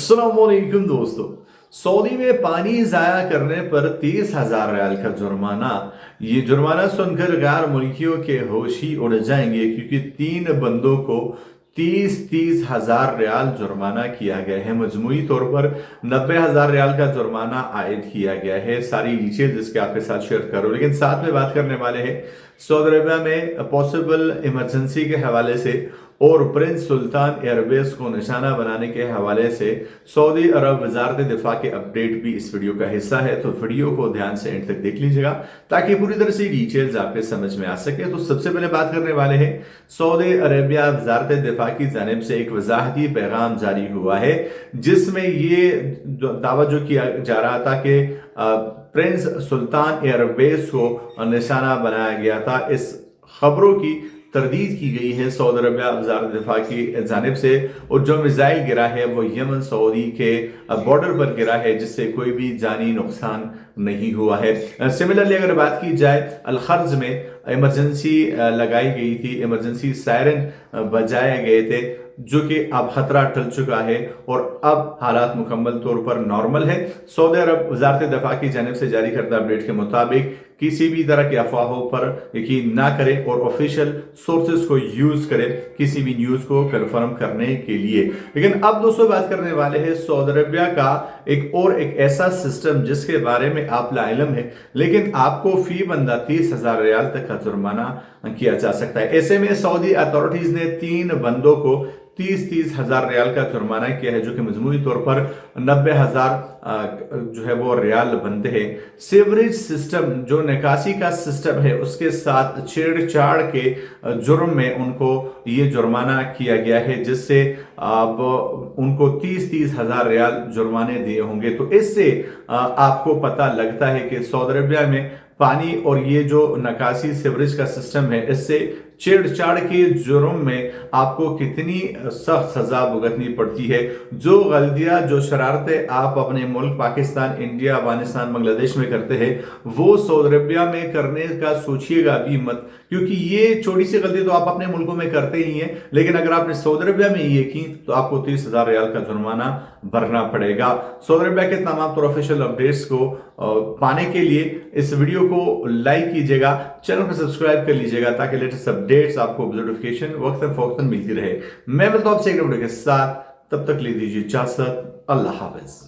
अस्सलाम वालेकुम दोस्तों। सऊदी में पानी ज़ाया करने पर 30,000 रियाल का जुर्माना। ये जुर्माना सुनकर गैर मुल्कियों के होश ही उड़ जाएंगे, क्योंकि 3 बंदों को 30,000 रियाल जुर्माना किया गया है। मजमूई तौर पर 90,000 रियाल का जुर्माना आयद किया गया है। सारी डिटेल जिसके आपके साथ शेयर करो, लेकिन साथ में बात करने वाले हैं सऊदी अरबिया में पॉसिबल इमरजेंसी के हवाले से और प्रिंस सुल्तान एयरबेस को निशाना बनाने के हवाले से सऊदी अरब वजारत दिफा के अपडेट भी इस वीडियो का हिस्सा है। तो वीडियो को ध्यान से एंड तक देख लीजिएगा ताकि पूरी तरह से डिटेल्स आपके समझ में आ सके। तो सबसे पहले बात करने वाले हैं सऊदी अरेबिया वजारत दिफा की जानिब से एक वजाहती पैगाम जारी हुआ है, जिसमें ये दावा जो किया जा रहा था कि प्रिंस सुल्तान एयरबेस को निशाना बनाया गया था। इस खबरों की तरदीद की गई है सऊदी अरबिया वजारत दिफा की जानिब से, और जो मिसाइल गिरा है वो यमन सऊदी के बॉर्डर पर गिरा है, जिससे कोई भी जानी नुकसान नहीं हुआ है। सिमिलरली अगर बात की जाए अलखर्ज में इमरजेंसी लगाई गई थी, इमरजेंसी सायरन बजाए गए थे, जो कि अब खतरा टल चुका है और अब हालात मुकम्मल तौर पर नॉर्मल है। सऊदी अरब वजारत दफा की जानिब से जारी करदा अपडेट के मुताबिक किसी भी तरह की अफवाहों पर यकीन ना करें और ऑफिशियल सोर्सेज को यूज करें किसी भी न्यूज को कंफर्म करने के लिए। लेकिन अब दोस्तों बात करने वाले हैं सऊदी अरबिया का एक ऐसा सिस्टम जिसके बारे में आप लाइलम है, लेकिन आपको फी बंदा 30,000 रियाल तक का जुर्माना किया जा सकता है। ऐसे में सऊदी अथॉरिटीज ने 3 बंदों को 30,000 रियाल का जुर्माना किया है, जो कि मजमूई तौर पर 90,000 जो है वो रियाल बनते हैं। सीवरेज सिस्टम जो निकासी का सिस्टम है उसके साथ छेड़छाड़ के जुर्म में उनको ये जुर्माना किया गया है, जिससे अब उनको 30,000 रियाल जुर्माने दिए होंगे। तो इससे आपको पता लगता है कि सऊदी अरबिया में पानी और ये जो निकासी सीवरेज का सिस्टम है, इससे छेड़छाड़ के जुर्म में आपको कितनी सख्त सजा भुगतनी पड़ती है। जो गलतियां जो शरारतें आप अपने मुल्क पाकिस्तान, इंडिया, अफगानिस्तान, बांग्लादेश में करते हैं, वो सऊदी अरबिया में करने का सोचिएगा भी मत, क्योंकि ये छोटी सी गलती तो आप अपने मुल्कों में करते ही हैं, लेकिन अगर आपने सऊदी अरबिया में ये की तो आपको 30,000 रियाल का जुर्माना भरना पड़ेगा। सऊदी अरबिया के तमाम तो ऑफिशियल अपडेट्स को पाने के लिए इस वीडियो को लाइक कीजिएगा, चैनल को सब्सक्राइब कर लीजिएगा, ताकि लेटेस्ट अपडेट्स आपको नोटिफिकेशन वक्त फौकतन मिलती रहे। मैं मिलता हूं आपसे एक वीडियो के साथ, तब तक ले दीजिए इजाजत। अल्लाह हाफिज।